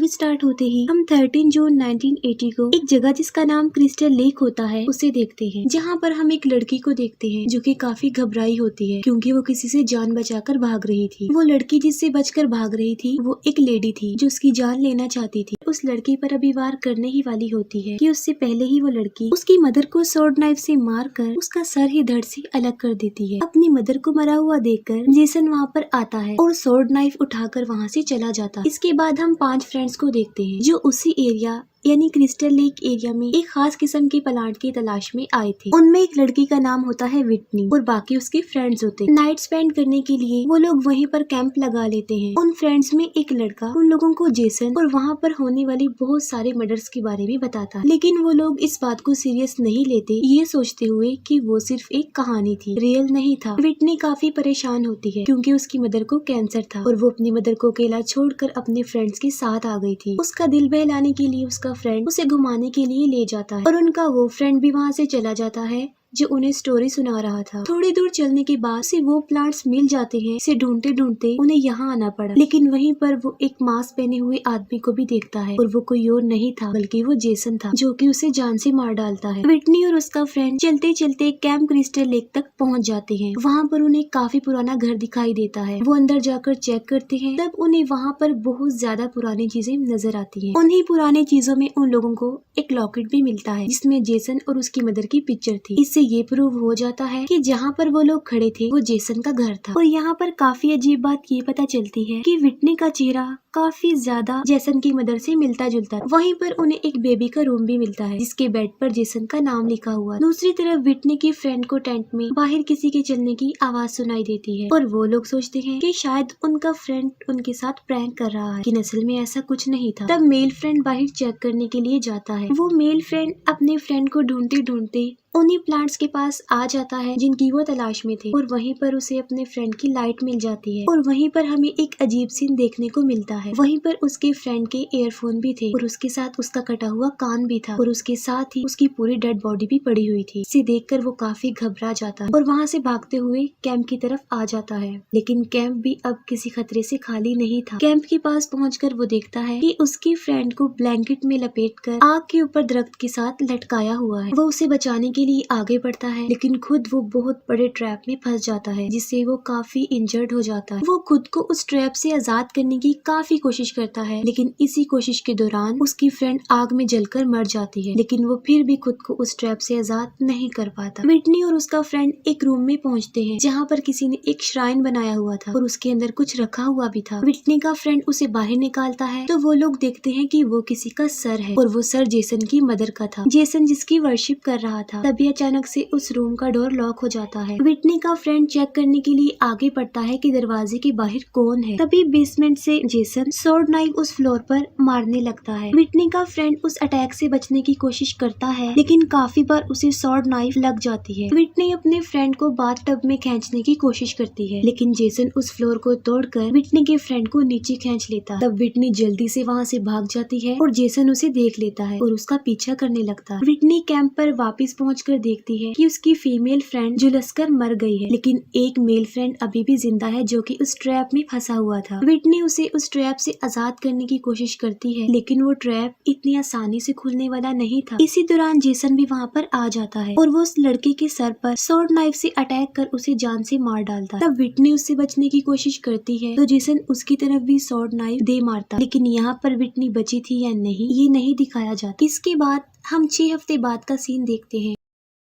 Movie start होते ही हम 13 जून 1980 को एक जगह जिसका नाम क्रिस्टल लेक होता है उसे देखते हैं, जहाँ पर हम एक लड़की को देखते हैं जो कि काफी घबराई होती है क्योंकि वो किसी से जान बचाकर भाग रही थी। वो लड़की जिससे बचकर भाग रही थी वो एक लेडी थी जो उसकी जान लेना चाहती थी। उस लड़की पर अभी वार करने ही वाली होती है कि उससे पहले ही वो लड़की उसकी मदर को स्वॉर्ड नाइफ से मारकर उसका सर ही धड़ से अलग कर देती है। अपनी मदर को मरा हुआ देखकर जेसन वहाँ पर आता है और स्वॉर्ड नाइफ उठाकर वहाँ से चला जाता है। इसके बाद हम 5 फ्रेंड्स को देखते हैं जो उसी एरिया यानी क्रिस्टल लेक एरिया में एक खास किस्म के प्लांट की तलाश में आए थे। उनमें एक लड़की का नाम होता है विटनी और बाकी उसके फ्रेंड्स होते हैं। नाइट स्पेंड करने के लिए वो लोग वहीं पर कैंप लगा लेते हैं। उन फ्रेंड्स में एक लड़का उन लोगों को जेसन और वहाँ पर होने वाली बहुत सारे मर्डर्स के बारे में बताता है, लेकिन वो लोग इस बात को सीरियस नहीं लेते, ये सोचते हुए कि वो सिर्फ एक कहानी थी, रियल नहीं था। विटनी काफी परेशान होती है क्योंकि उसकी मदर को कैंसर था और वो अपनी मदर को अकेला छोड़कर अपने फ्रेंड्स के साथ आ गई थी। उसका दिल बहलाने के लिए उसका फ्रेंड उसे घुमाने के लिए ले जाता है और उनका वो फ्रेंड भी वहाँ से चला जाता है जो उन्हें स्टोरी सुना रहा था। थोड़ी दूर चलने के बाद से वो प्लांट्स मिल जाते हैं। इसे ढूंढते ढूंढते उन्हें यहाँ आना पड़ा, लेकिन वहीं पर वो एक मास्क पहने हुए आदमी को भी देखता है और वो कोई और नहीं था बल्कि वो जेसन था जो कि उसे जान से मार डालता है। विटनी और उसका फ्रेंड चलते चलते कैंप क्रिस्टल लेक तक पहुँच जाते हैं। वहाँ पर उन्हें काफी पुराना घर दिखाई देता है। वो अंदर जाकर चेक करते हैं, तब उन्हें वहाँ पर बहुत ज्यादा पुरानी चीजें नजर आती है। उन्हीं पुरानी चीजों में उन लोगों को एक लॉकेट भी मिलता है जिसमें जेसन और उसकी मदर की पिक्चर थी। इससे ये प्रूव हो जाता है कि जहाँ पर वो लोग खड़े थे वो जेसन का घर था। और यहाँ पर काफी अजीब बात ये पता चलती है कि विटनी का चेहरा काफी ज्यादा जेसन की मदर से मिलता जुलता है। वहीं पर उन्हें एक बेबी का रूम भी मिलता है जिसके बेड पर जेसन का नाम लिखा हुआ। दूसरी तरफ विटनी की फ्रेंड को टेंट में बाहर किसी के चलने की आवाज सुनाई देती है और वो लोग सोचते हैं कि शायद उनका फ्रेंड उनके साथ प्रैंक कर रहा है, लेकिन असल में ऐसा कुछ नहीं था। तब मेल फ्रेंड बाहर चेक करने के लिए जाता है। वो मेल फ्रेंड अपने फ्रेंड को ढूंढते ढूंढते उन्हीं प्लांट्स के पास आ जाता है जिनकी वो तलाश में थे और वहीं पर उसे अपने फ्रेंड की लाइट मिल जाती है और वहीं पर हमें एक अजीब सीन देखने को मिलता है। वहीं पर उसके फ्रेंड के ईयरफोन भी थे और उसके साथ उसका कटा हुआ कान भी था और उसके साथ ही उसकी पूरी डेड बॉडी भी पड़ी हुई थी। इसे देखकर वो काफी घबरा जाता है और वहाँ से भागते हुए कैंप की तरफ आ जाता है, लेकिन कैंप भी अब किसी खतरे से खाली नहीं था। कैंप के पास पहुंचकर वो देखता है कि उसकी फ्रेंड को ब्लैंकेट में लपेटकर आग के ऊपर दरख्त के साथ लटकाया हुआ है। वो उसे बचाने के लिए आगे बढ़ता है, लेकिन खुद वो बहुत बड़े ट्रैप में फंस जाता है जिससे वो काफी इंजर्ड हो जाता है। वो खुद को उस ट्रैप से आजाद करने की काफी कोशिश करता है, लेकिन इसी कोशिश के दौरान उसकी फ्रेंड आग में जलकर मर जाती है, लेकिन वो फिर भी खुद को उस ट्रैप से आजाद नहीं कर पाता। विटनी और उसका फ्रेंड एक रूम में पहुंचते हैं जहाँ पर किसी ने एक श्राइन बनाया हुआ था और उसके अंदर कुछ रखा हुआ भी था। विटनी का फ्रेंड उसे बाहर निकालता है तो वो लोग देखते हैं कि वो किसी का सर है और वो सर जेसन की मदर का था, जेसन जिसकी वर्शिप कर रहा था। तभी अचानक से उस रूम का डोर लॉक हो जाता है। विटनी का फ्रेंड चेक करने के लिए आगे बढ़ता है कि दरवाजे के बाहर कौन है। तभी बेसमेंट से जेसन स्वॉर्ड नाइफ उस फ्लोर पर मारने लगता है। विटनी का फ्रेंड उस अटैक से बचने की कोशिश करता है, लेकिन काफी बार उसे स्वॉर्ड नाइफ लग जाती है। विटनी अपने फ्रेंड को बाथटब में खींचने की कोशिश करती है, लेकिन जेसन उस फ्लोर को तोड़कर विटनी के फ्रेंड को नीचे खींच लेता है। तब विटनी जल्दी से वहाँ से भाग जाती है और जेसन उसे देख लेता है और उसका पीछा करने लगता है। विटनी कैंप पर वापस पहुंचकर देखती है कि उसकी फीमेल फ्रेंड झुलसकर मर गई है, लेकिन एक मेल फ्रेंड अभी भी जिंदा है जो कि उस ट्रैप में फंसा हुआ था। विटनी उसे उस ट्रैप से आजाद करने की कोशिश करती है, लेकिन वो ट्रैप इतनी आसानी से खुलने वाला नहीं था। इसी दौरान जेसन भी वहाँ पर आ जाता है और वो उस लड़के के सर पर स्वॉर्ड नाइफ से अटैक कर उसे जान से मार डालता है। तब विटनी उससे बचने की कोशिश करती है तो जेसन उसकी तरफ भी स्वॉर्ड नाइफ दे मारता, लेकिन यहाँ पर विटनी बची थी या नहीं ये नहीं दिखाया जाता। इसके बाद हम 6 हफ्ते बाद का सीन देखते हैं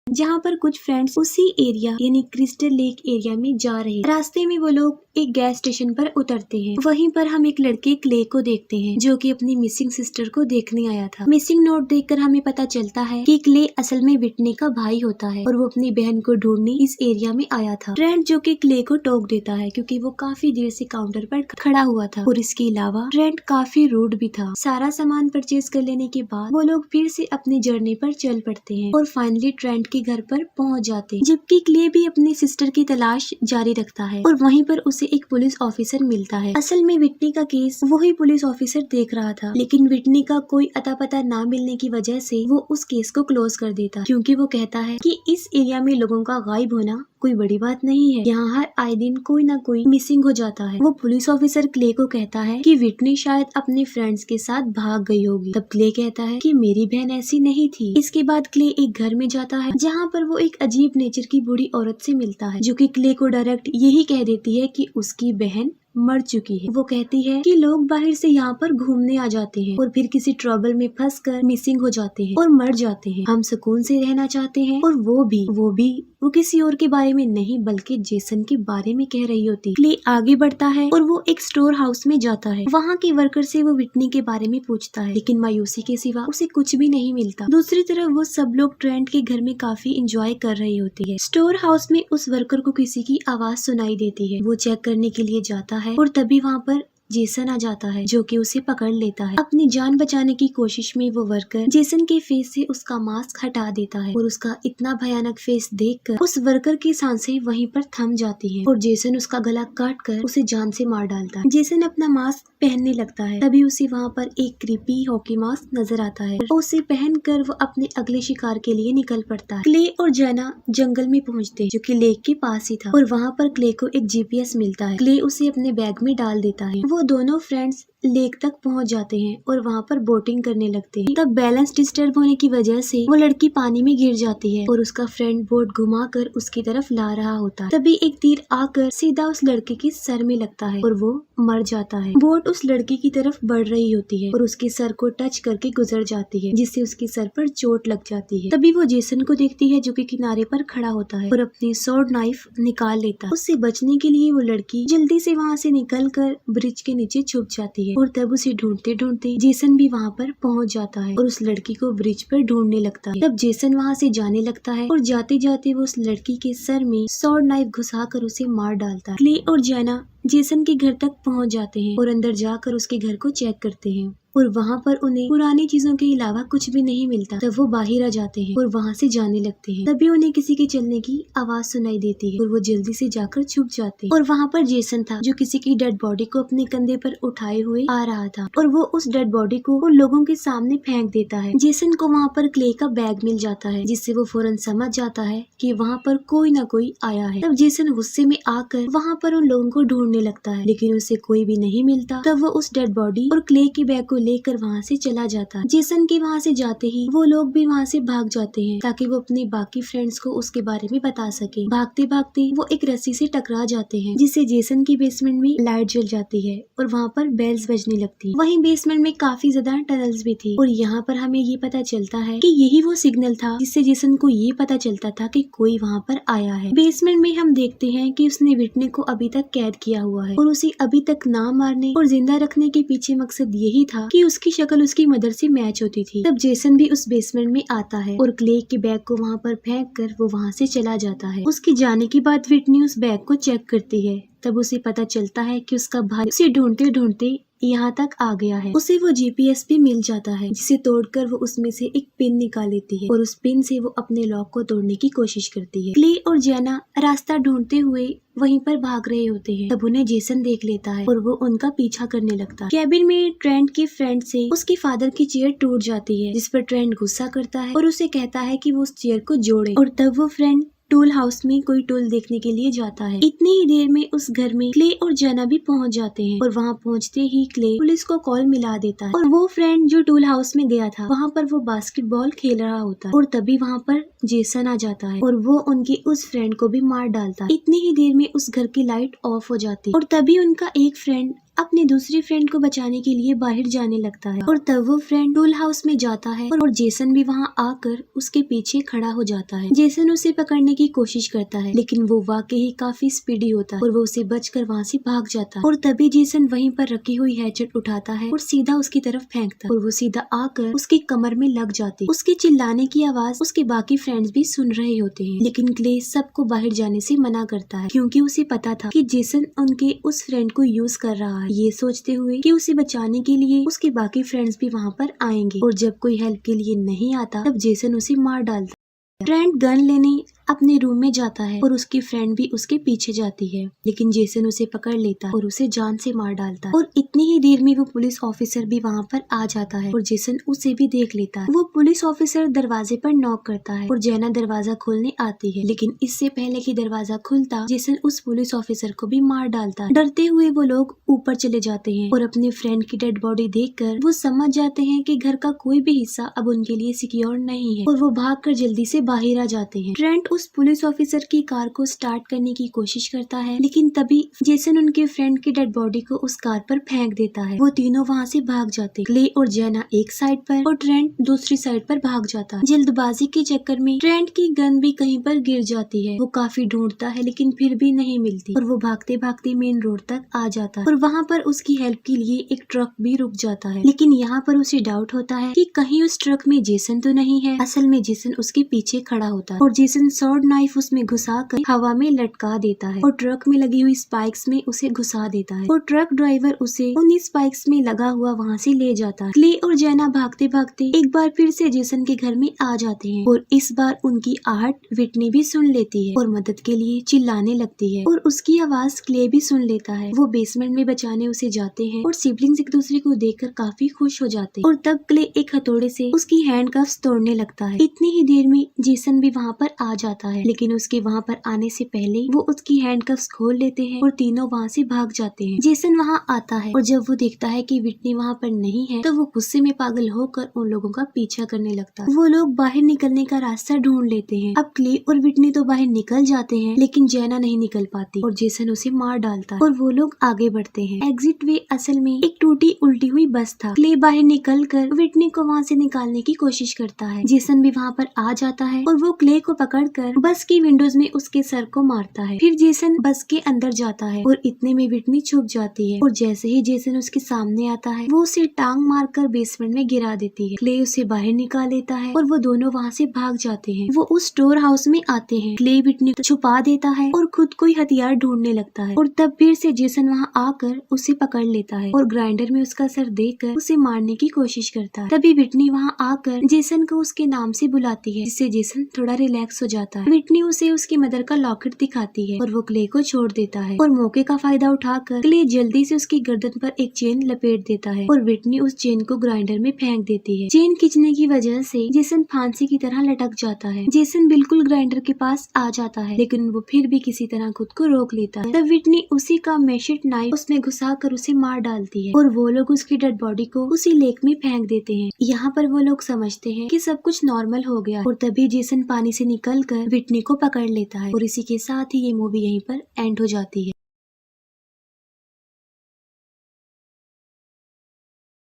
जहाँ पर कुछ फ्रेंड्स उसी एरिया यानी क्रिस्टल लेक एरिया में जा रहे हैं। रास्ते में वो लोग एक गैस स्टेशन पर उतरते हैं। वहीं पर हम एक लड़के क्ले को देखते हैं जो कि अपनी मिसिंग सिस्टर को देखने आया था। मिसिंग नोट देखकर हमें पता चलता है कि क्ले असल में विटनी का भाई होता है और वो अपनी बहन को ढूंढने इस एरिया में आया था। ट्रेंट जो कि क्ले को टोक देता है क्योंकि वो काफी देर से काउंटर पर खड़ा हुआ था और इसके अलावा ट्रेंट काफी रूड भी था। सारा सामान परचेज कर लेने के बाद वो लोग फिर से अपनी जर्नी पर चल पड़ते हैं और फाइनली ट्रेंट के घर पर पहुंच जाते हैं, जबकि क्ले भी अपनी सिस्टर की तलाश जारी रखता है और वहीं पर उसे एक पुलिस ऑफिसर मिलता है। असल में विटनी का केस वही पुलिस ऑफिसर देख रहा था, लेकिन विटनी का कोई अता पता ना मिलने की वजह से वो उस केस को क्लोज कर देता, क्योंकि वो कहता है कि इस एरिया में लोगों का गायब होना कोई बड़ी बात नहीं है। यहाँ हर आए दिन कोई ना कोई मिसिंग हो जाता है। वो पुलिस ऑफिसर क्ले को कहता है कि विटनी शायद अपने फ्रेंड्स के साथ भाग गई होगी। तब क्ले कहता है कि मेरी बहन ऐसी नहीं थी। इसके बाद क्ले एक घर में जाता है जहाँ पर वो एक अजीब नेचर की बूढ़ी औरत से मिलता है, जो कि क्ले को डायरेक्ट यही कह देती है कि उसकी बहन मर चुकी है। वो कहती है कि लोग बाहर से यहाँ पर घूमने आ जाते हैं और फिर किसी ट्रबल में फंसकर मिसिंग हो जाते हैं और मर जाते हैं। हम सुकून से रहना चाहते हैं और वो किसी और के बारे में नहीं बल्कि जेसन के बारे में कह रही होती। क्ले आगे बढ़ता है और वो एक स्टोर हाउस में जाता है। वहाँ के वर्कर से वो विटनी के बारे में पूछता है, लेकिन मायूसी के सिवा उसे कुछ भी नहीं मिलता। दूसरी तरफ वो सब लोग ट्रेंट के घर में काफी इंजॉय कर रही होती है। स्टोर हाउस में उस वर्कर को किसी की आवाज सुनाई देती है। वो चेक करने के लिए जाता है और तभी वहाँ पर जेसन आ जाता है, जो कि उसे पकड़ लेता है। अपनी जान बचाने की कोशिश में वो वर्कर जेसन के फेस से उसका मास्क हटा देता है और उसका इतना भयानक फेस देखकर उस वर्कर की सांसें वहीं पर थम जाती हैं और जेसन उसका गला काट कर उसे जान से मार डालता है। जेसन अपना मास्क पहनने लगता है, तभी उसे वहाँ पर एक क्रीपी हॉकी मास्क नजर आता है और उसे पहनकर वो अपने अगले शिकार के लिए निकल पड़ता है। क्ले और जेना जंगल में पहुँचते हैं, जो कि लेक के पास ही था, और वहाँ पर क्ले को एक GPS मिलता है। क्ले उसे अपने बैग में डाल देता है। वो दोनों फ्रेंड्स लेक तक पहुंच जाते हैं और वहाँ पर बोटिंग करने लगते हैं। तब बैलेंस डिस्टर्ब होने की वजह से वो लड़की पानी में गिर जाती है और उसका फ्रेंड बोट घुमाकर उसकी तरफ ला रहा होता है। तभी एक तीर आकर सीधा उस लड़के के सर में लगता है और वो मर जाता है। बोट उस लड़की की तरफ बढ़ रही होती है और उसके सर को टच करके गुजर जाती है, जिससे उसके सर पर चोट लग जाती है। तभी वो जेसन को देखती है, जो कि किनारे पर खड़ा होता है और अपनी स्वॉर्ड नाइफ निकाल लेता है। उससे बचने के लिए वो लड़की जल्दी से वहाँ से निकलकर ब्रिज के नीचे छुप जाती है और तब उसे ढूंढते ढूंढते जेसन भी वहाँ पर पहुँच जाता है और उस लड़की को ब्रिज पर ढूंढने लगता है। तब जेसन वहाँ से जाने लगता है और जाते जाते वो उस लड़की के सर में स्वॉर्ड नाइफ घुसाकर उसे मार डालता है। क्ले और जेना जेसन के घर तक पहुँच जाते हैं और अंदर जाकर उसके घर को चेक करते हैं और वहाँ पर उन्हें पुरानी चीजों के अलावा कुछ भी नहीं मिलता। तब वो बाहर आ जाते हैं और वहाँ से जाने लगते हैं। तभी उन्हें किसी के चलने की आवाज सुनाई देती है और वो जल्दी से जाकर छुप जाते हैं और वहाँ पर जेसन था, जो किसी की डेड बॉडी को अपने कंधे पर उठाए हुए आ रहा था और वो उस डेड बॉडी को उन लोगों के सामने फेंक देता है। जेसन को वहाँ पर क्ले का बैग मिल जाता है, जिससे वो फौरन समझ जाता है कि वहाँ पर कोई न कोई आया है। तब जेसन गुस्से में आकर वहाँ पर उन लोगों को ढूंढने लगता है, लेकिन उसे कोई भी नहीं मिलता। तब वो उस डेड बॉडी और क्ले के बैग को लेकर वहाँ से चला जाता है। जेसन के वहाँ से जाते ही वो लोग भी वहाँ से भाग जाते हैं ताकि वो अपने बाकी फ्रेंड्स को उसके बारे में बता सके। भागते भागते वो एक रस्सी से टकरा जाते हैं, जिससे जेसन की बेसमेंट में लाइट जल जाती है और वहाँ पर बेल्स बजने लगती है। वहीं बेसमेंट में काफी ज्यादा टनल्स भी थी और यहाँ पर हमें ये पता चलता है कि यही वो सिग्नल था जिससे जेसन को ये पता चलता था कि कोई वहाँ पर आया है। बेसमेंट में हम देखते हैं कि उसने विटनी को अभी तक कैद किया हुआ है और उसे अभी तक ना मारने और जिंदा रखने के पीछे मकसद यही था कि उसकी शक्ल उसकी मदर से मैच होती थी। तब जेसन भी उस बेसमेंट में आता है और क्ले के बैग को वहाँ पर फेंक कर वो वहाँ से चला जाता है। उसके जाने के बाद विटनी उस बैग को चेक करती है। तब उसे पता चलता है कि उसका भाई उसे ढूंढते ढूंढते यहाँ तक आ गया है। उसे वो GPS भी मिल जाता है, जिसे तोड़कर वो उसमें से एक पिन निकाल लेती है और उस पिन से वो अपने लॉक को तोड़ने की कोशिश करती है। क्ले और जेना रास्ता ढूंढते हुए वहीं पर भाग रहे होते हैं। तब उन्हें जेसन देख लेता है और वो उनका पीछा करने लगता है। कैबिन में ट्रेंट के फ्रेंड से उसके फादर की चेयर टूट जाती है, जिस पर ट्रेंट गुस्सा करता है और उसे कहता है कि वो उस चेयर को जोड़े और तब वो फ्रेंड टूल हाउस में कोई टूल देखने के लिए जाता है। इतनी ही देर में उस घर में क्ले और जेना भी पहुंच जाते हैं और वहां पहुंचते ही क्ले पुलिस को कॉल मिला देता है और वो फ्रेंड जो टूल हाउस में गया था वहां पर वो बास्केटबॉल खेल रहा होता है और तभी वहां पर जेसन आ जाता है और वो उनके उस फ्रेंड को भी मार डालता है। इतनी ही देर में उस घर की लाइट ऑफ हो जाती है और तभी उनका एक फ्रेंड अपने दूसरी फ्रेंड को बचाने के लिए बाहर जाने लगता है और तब वो फ्रेंड टूल हाउस में जाता है और जेसन भी वहाँ आकर उसके पीछे खड़ा हो जाता है। जेसन उसे पकड़ने की कोशिश करता है, लेकिन वो वाकई ही काफी स्पीडी होता है और वो उसे बचकर वहाँ से भाग जाता है और तभी जेसन वहीं पर रखी हुई हैचेट उठाता है और सीधा उसकी तरफ फेंकता है और वो सीधा आकर उसके कमर में लग जाती है। उसके चिल्लाने की आवाज उसके बाकी फ्रेंड्स भी सुन रहे होते हैं, लेकिन क्ले सबको बाहर जाने से मना करता है क्योंकि उसे पता था कि जेसन उनके उस फ्रेंड को यूज कर रहा है, ये सोचते हुए कि उसे बचाने के लिए उसके बाकी फ्रेंड्स भी वहाँ पर आएंगे और जब कोई हेल्प के लिए नहीं आता तब जेसन उसे मार डालता। ट्रेंट गन लेने अपने रूम में जाता है और उसकी फ्रेंड भी उसके पीछे जाती है, लेकिन जेसन उसे पकड़ लेता है और उसे जान से मार डालता है। और इतनी ही देर में वो पुलिस ऑफिसर भी वहाँ पर आ जाता है और जेसन उसे भी देख लेता है। वो पुलिस ऑफिसर दरवाजे पर नॉक करता है और जेना दरवाजा खोलने आती है, लेकिन इससे पहले कि दरवाजा खुलता जेसन उस पुलिस ऑफिसर को भी मार डालता है। डरते हुए वो लोग ऊपर चले जाते हैं और अपने फ्रेंड की डेड बॉडी देखकर वो समझ जाते हैं कि घर का कोई भी हिस्सा अब उनके लिए सिक्योर नहीं है और वो भागकर जल्दी से बाहर आ जाते हैं। ट्रेंट उस पुलिस ऑफिसर की कार को स्टार्ट करने की कोशिश करता है, लेकिन तभी जेसन उनके फ्रेंड की डेड बॉडी को उस कार पर फेंक देता है। वो तीनों वहाँ से भाग जाते। क्ले और जेना एक साइड पर और ट्रेंट दूसरी साइड पर भाग जाता है। जल्दबाजी के चक्कर में ट्रेंट की गन भी कहीं पर गिर जाती है। वो काफी ढूंढता है लेकिन फिर भी नहीं मिलती और वो भागते भागते मेन रोड तक आ जाता है और वहाँ पर उसकी हेल्प के लिए एक ट्रक भी रुक जाता है। लेकिन यहाँ पर उसे डाउट होता है कि कहीं उस ट्रक में जेसन तो नहीं है। असल में जेसन उसके पीछे खड़ा होता है और जेसन सॉर्ड नाइफ उसमें घुसा कर हवा में लटका देता है और ट्रक में लगी हुई स्पाइक्स में उसे घुसा देता है और ट्रक ड्राइवर उसे उन स्पाइक्स में लगा हुआ वहाँ से ले जाता है। क्ले और जेना भागते भागते एक बार फिर से जेसन के घर में आ जाते हैं और इस बार उनकी आहट विटनी भी सुन लेती है और मदद के लिए चिल्लाने लगती है और उसकी आवाज क्ले भी सुन लेता है। वो बेसमेंट में बचाने उसे जाते हैं और सिबलिंग्स एक दूसरे को देखकर काफी खुश हो जाते हैं और तब क्ले एक हथौड़े से उसकी हैंडकफ्स तोड़ने लगता है। इतनी ही देर में जेसन भी वहाँ पर आ जाता है, लेकिन उसके वहाँ पर आने से पहले वो उसकी हैंडकफ्स खोल लेते हैं और तीनों वहाँ से भाग जाते हैं। जेसन वहाँ आता है और जब वो देखता है कि विटनी वहाँ पर नहीं है तो वो गुस्से में पागल होकर उन लोगों का पीछा करने लगता है। वो लोग बाहर निकलने का रास्ता ढूंढ लेते हैं। अब क्ले और विटनी तो बाहर निकल जाते हैं, लेकिन जेना नहीं निकल पाती और जेसन उसे मार डालता है और वो लोग आगे बढ़ते हैं। एग्जिट वे असल में एक टूटी उल्टी हुई बस था। क्ले बाहर निकल कर विटनी को वहाँ से निकालने की कोशिश करता है। जेसन भी वहाँ पर आ जाता है और वो क्ले को पकड़कर बस की विंडोज में उसके सर को मारता है। फिर जेसन बस के अंदर जाता है और इतने में विटनी छुप जाती है और जैसे ही जेसन उसके सामने आता है वो उसे टांग मारकर बेसमेंट में गिरा देती है। क्ले उसे बाहर निकाल लेता है और वो दोनों वहाँ से भाग जाते हैं। वो उस स्टोर हाउस में आते हैं। क्ले विटनी को छुपा देता है और खुद कोई हथियार ढूंढने लगता है और तब फिर से जेसन वहाँ आकर उसे पकड़ लेता है और ग्राइंडर में उसका सर देकर उसे मारने की कोशिश करता है। तभी विटनी वहाँ आकर जेसन को उसके नाम से बुलाती है, जिससे जेसन थोड़ा रिलैक्स हो जाता है। विटनी उसे उसकी मदर का लॉकेट दिखाती है और वो क्ले को छोड़ देता है और मौके का फायदा उठाकर क्ले जल्दी से उसकी गर्दन पर एक चेन लपेट देता है और विटनी उस चेन को ग्राइंडर में फेंक देती है। चेन खींचने की वजह से जेसन फांसी की तरह लटक जाता है। जेसन बिल्कुल ग्राइंडर के पास आ जाता है, लेकिन वो फिर भी किसी तरह खुद को रोक लेता है। तब विटनी उसी का मेशेट नाइफ उसमें घुसा कर उसे मार डालती है और वो लोग उसकी डेड बॉडी को उसी लेक में फेंक देते हैं। यहाँ पर वो लोग समझते हैं कि सब कुछ नॉर्मल हो गया और तभी जेसन पानी से निकलकर विटनी को पकड़ लेता है और इसी के साथ ही ये मूवी यहीं पर एंड हो जाती है।